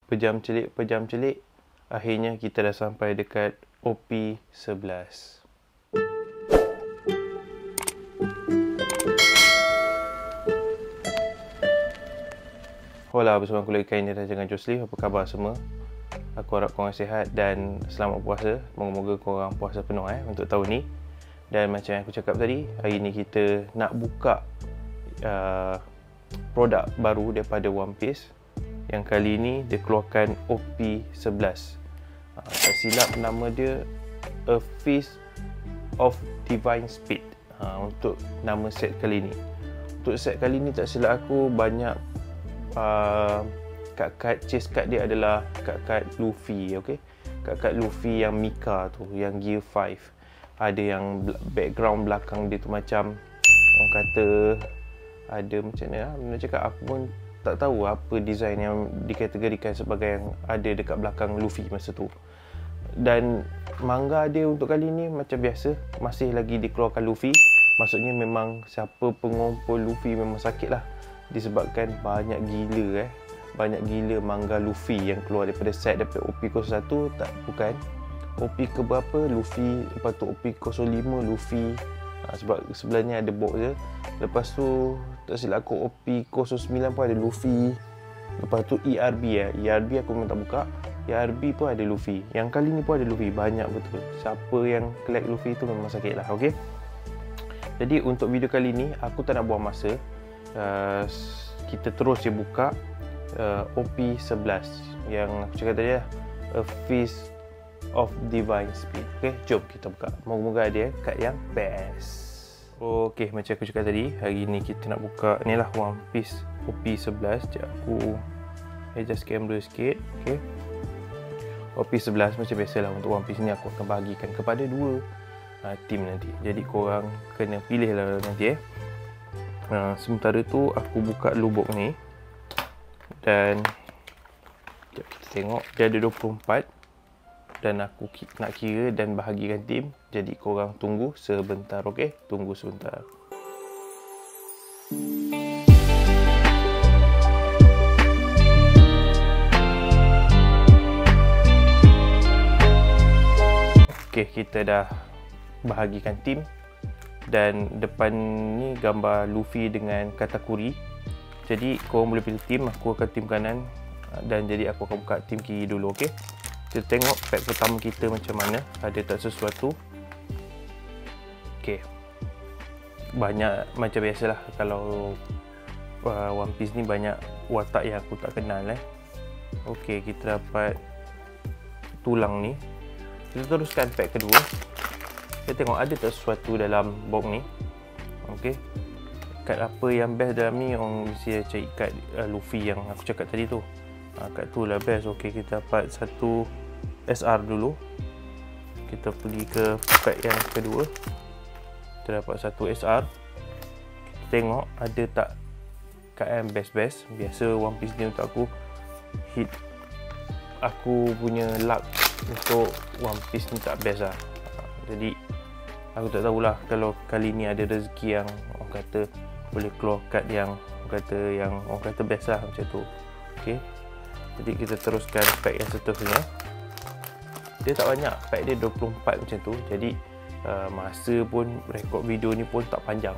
pejam-celik, akhirnya kita dah sampai dekat OP11. Hola, bersama aku lagi Kain dan Jangan Josli. Apa khabar semua? Aku harap korang sihat dan selamat puasa. Moga-moga korang puasa penuh untuk tahun ni. Dan macam yang aku cakap tadi, hari ni kita nak buka produk baru daripada One Piece. Yang kali ni dia keluarkan OP11. Tak silap nama dia A Fist of Divine Speed. Untuk nama set kali ni. Untuk set kali ni tak silap aku banyak kad chase card dia adalah kad Luffy, okey. Kad Luffy yang Mika tu, yang Gear 5. Ada yang background belakang dia tu macam orang kata ada macam mana nak cakap, aku pun tak tahu apa design yang dikategorikan sebagai yang ada dekat belakang Luffy masa tu. Dan manga dia untuk kali ni macam biasa, masih lagi dikeluarkan Luffy. Maksudnya memang siapa pengumpul Luffy memang sakit lah. Disebabkan banyak gila manga Luffy yang keluar daripada set daripada OP01 tak bukan OP ke berapa Luffy, lepas tu OP05 Luffy, sebab sebelahnya ada box je. Lepas tu tak silap aku OP09 pun ada Luffy. Lepas tu ERB aku memang tak buka. ERB pun ada Luffy. Yang kali ni pun ada Luffy, banyak betul. Siapa yang collect Luffy tu memang sakit lah, okey. Jadi untuk video kali ni aku tak nak buang masa. Kita terus je buka OP11 yang aku cakap tadi lah, A Fist of Divine Speed. Okay, jom kita buka. Moga-moga dia kad yang best. Okay, macam aku cakap tadi, hari ni kita nak buka ni lah One Piece OP11. Sekejap aku adjust kamera sikit. Okay, OP11 macam biasalah untuk One Piece ni aku akan bahagikan kepada dua team nanti. Jadi korang kena pilih lah nanti sementara tu aku buka lubuk ni. Dan kita tengok dia ada 24. Dan aku nak kira dan bahagikan tim. Jadi korang tunggu sebentar, okey? Tunggu sebentar. Okey, kita dah bahagikan tim. Dan depan ni gambar Luffy dengan Katakuri. Jadi korang boleh pilih tim. Aku akan tim kanan. Dan jadi aku akan buka tim kiri dulu, okey? Kita tengok pack pertama kita macam mana. Ada tak sesuatu. Okey, banyak macam biasalah. Kalau One Piece ni banyak watak yang aku tak kenal. Okey, kita dapat tulang ni. Kita teruskan pack kedua. Kita tengok ada tak sesuatu dalam box ni. Okey, kad apa yang best dalam ni? Orang mesti cari kad Luffy yang aku cakap tadi tu. Kad tu lah best. Okey, kita dapat satu SR dulu. Kita pergi ke pack yang kedua. Kita dapat satu SR. Kita tengok ada tak kad yang best-best. Biasa One Piece ni untuk aku hit, aku punya luck untuk One Piece ni tak best lah. Jadi aku tak tahulah kalau kali ni ada rezeki yang orang kata boleh keluar kad yang orang kata best lah macam tu. Okey, jadi kita teruskan pack yang seterusnya. Dia tak banyak, pack dia 24 macam tu. Jadi masa pun rekod video ni pun tak panjang.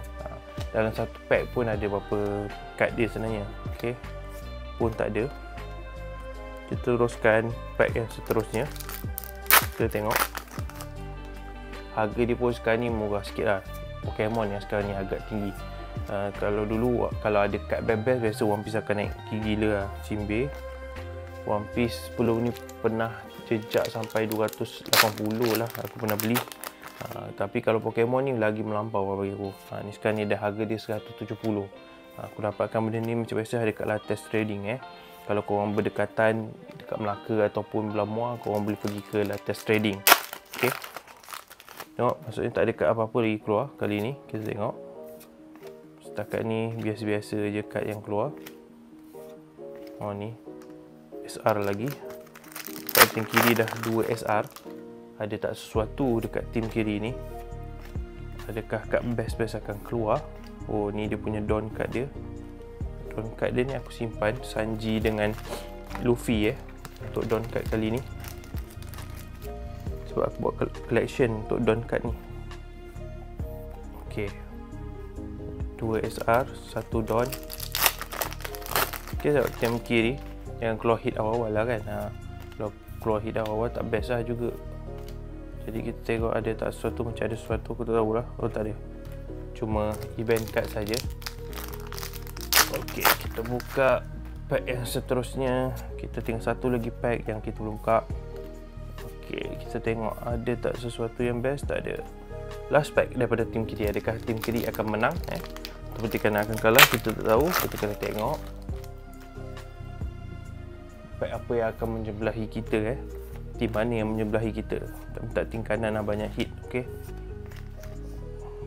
Dalam satu pack pun ada berapa kad dia sebenarnya. Okey, pun tak ada. Kita teruskan pack yang seterusnya. Kita tengok harga dia pun sekarang ni murah sikit lah. Pokemon yang sekarang ni agak tinggi. Kalau dulu kalau ada kad best biasa One Piece akan naik gila lah. Jinbe One Piece sebelum ni pernah jejak sampai 280 lah aku pernah beli. Tapi kalau Pokemon ni lagi melampau bagi aku. Ni sekarang ni dah harga dia 170. Aku dapatkan benda ni macam biasa dekat Lattes Trading. Kalau korang berdekatan dekat Melaka ataupun Belah Mua, korang boleh pergi ke Lattes Trading. Okey, tengok, maksudnya tak ada kad apa-apa lagi keluar kali ni. Kita tengok. Setakat ni biasa-biasa je kad yang keluar. Ni SR lagi. Kat tim kiri dah 2 SR. Ada tak sesuatu dekat tim kiri ni? Adakah kad best-best akan keluar? Oh, ni dia punya Don card dia. Don card dia ni aku simpan Sanji dengan Luffy untuk Dawn card kali ni. Sebab aku buat collection untuk Dawn card ni. Okay, 2 SR, 1 Dawn. Okay, sebab time kiri yang keluar hit awal-awal lah kan. Kalau keluar hit awal-awal tak best lah juga. Jadi kita tengok ada tak sesuatu, macam ada sesuatu aku tak tahulah. Oh, tak ada, cuma event card saja. Ok, kita buka pack yang seterusnya. Kita tinggal satu lagi pack yang kita belum buka. Ok, kita tengok ada tak sesuatu yang best. Tak ada. Last pack daripada tim kiri. Adakah tim kiri akan menang ataupun tim kanan akan kalah, kita tak tahu. Kita kena tengok pack apa yang akan menjebelahi kita. Tim mana yang menyebelahi kita. Tak minta tim kanan lah banyak hit. Ok,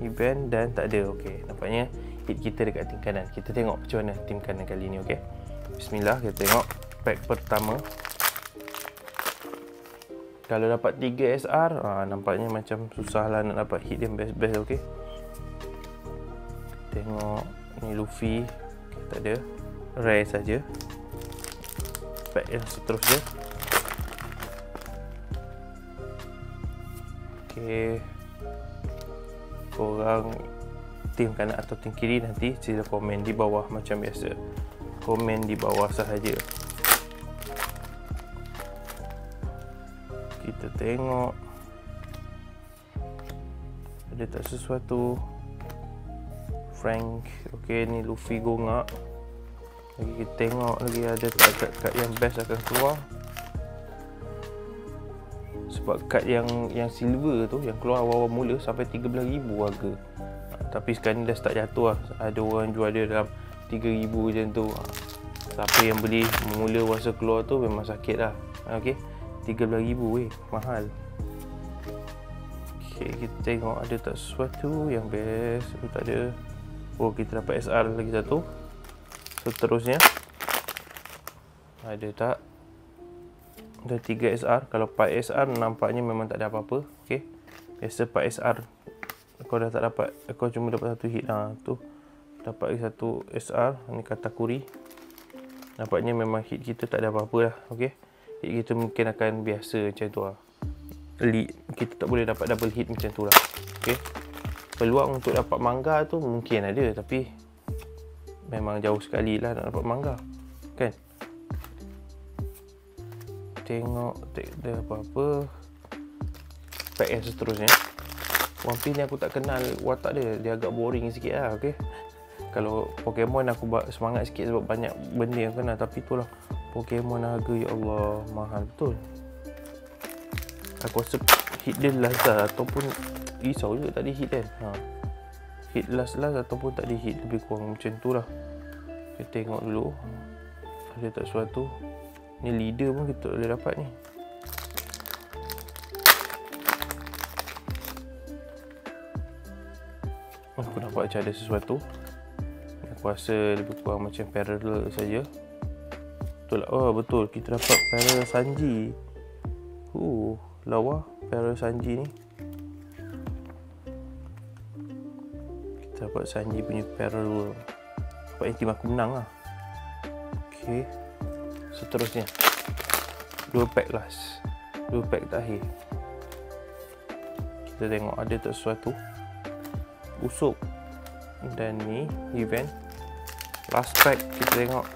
event dan tak ada. Ok, nampaknya hit kita dekat tim kanan. Kita tengok macam mana tim kanan kali ni. Ok, bismillah, kita tengok pack pertama. Kalau dapat 3 SR, nampaknya macam susah lah nak dapat hit yang best-best. Ok, tengok ni Luffy. Okay, tak ada, rare saja. Pack yang seterusnya. Okay, korang tim kanan atau tim kiri nanti sila komen di bawah macam biasa. Komen di bawah sahaja. Kita tengok ada tak sesuatu. Frank. Ok, ni Luffy gongak. Lagi kita tengok lagi ada tak kad yang best akan keluar. Sebab kad yang silver tu yang keluar awal-awal mula sampai 13,000 harga. Tapi sekarang ni dah start jatuh lah. Ada orang jual dia dalam 3,000 macam tu. Siapa yang beli mula masa keluar tu memang sakit lah. Ok, 13,000 weh, mahal. Ok, kita tengok ada tak sesuatu yang best. Oh, tak ada. Oh, kita dapat SR lagi satu. Seterusnya ada tak? Ada 3 SR. Kalau 4 SR nampaknya memang tak ada apa-apa. Ok, biasa 4 SR kau dah tak dapat, kau cuma dapat satu hit. Tu dapat lagi satu SR. Ni Katakuri. Nampaknya memang hit kita tak ada apa-apa lah. Ok, hit kita mungkin akan biasa macam tu lah. Kita tak boleh dapat double hit macam tu lah. Ok, peluang untuk dapat manga tu mungkin ada, tapi memang jauh sekali lah nak dapat manga kan. Tengok tak ada apa-apa. Pack yang seterusnya. One Piece ni aku tak kenal watak dia. Dia agak boring sikit lah. Okay, kalau Pokemon aku semangat sikit sebab banyak benda yang kenal. Tapi tu lah, Pokemon harga ya Allah mahal betul. Aku rasa hit dia last lah, ataupun risau juga tak ada hit kan. Hit last ataupun tak ada hit, lebih kurang macam tu lah. Kita tengok dulu ada tak sesuatu. Ni leader pun kita boleh dapat ni. Aku nampak macam ada sesuatu. Aku rasa lebih kurang macam parallel saja. Betul lah. Oh betul, kita dapat parallel Sanji. Lawa parallel Sanji ni. Kita dapat Sanji punya parallel. Nampaknya tim aku menang lah. Okay, seterusnya 2 pack last, 2 pack terakhir. Kita tengok ada tak sesuatu. Usop dan ni event. Last pack kita tengok.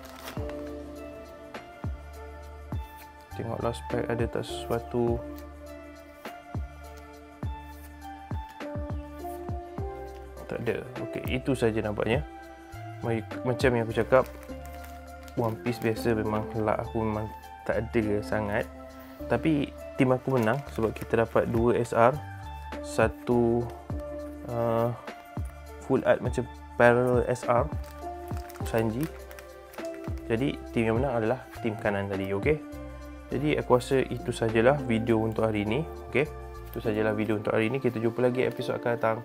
Tengok last pack ada tak sesuatu. Tak ada. Okey, itu saja nampaknya. Macam yang aku cakap, One Piece biasa memang luck aku memang tak ada sangat. Tapi tim aku menang sebab kita dapat 2 SR, 1 full art macam parallel SR Sanji. Jadi tim yang menang adalah tim kanan tadi. Okey, jadi aku rasa itu sajalah video untuk hari ini. Okey, itu sajalah video untuk hari ini. Kita jumpa lagi episod akan datang.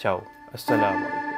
Ciao, assalamualaikum.